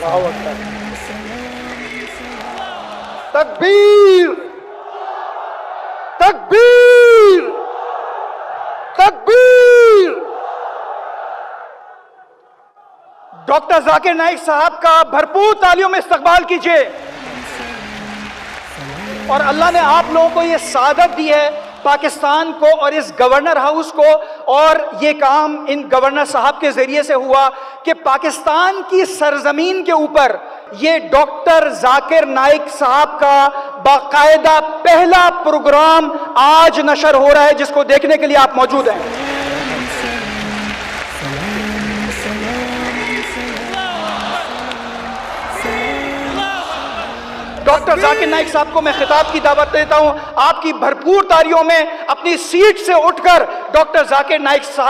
अल्लाहु अकबर। तकबीर तकबीर तकबीर। डॉक्टर जाकिर नाइक साहब का भरपूर तालियों में इस्तकबाल कीजिए। और अल्लाह ने आप लोगों को ये सादत दी है, पाकिस्तान को और इस गवर्नर हाउस को, और ये काम इन गवर्नर साहब के जरिए से हुआ कि पाकिस्तान की सरजमीन के ऊपर ये डॉक्टर जाकिर नाइक साहब का बाकायदा पहला प्रोग्राम आज नशर हो रहा है, जिसको देखने के लिए आप मौजूद हैं। डॉक्टर जाकिर नाइक साहब को मैं खिताब की दावत देता हूं। आपकी भरपूर तालियों में अपनी सीट से उठकर डॉक्टर जाकिर नाइक साहब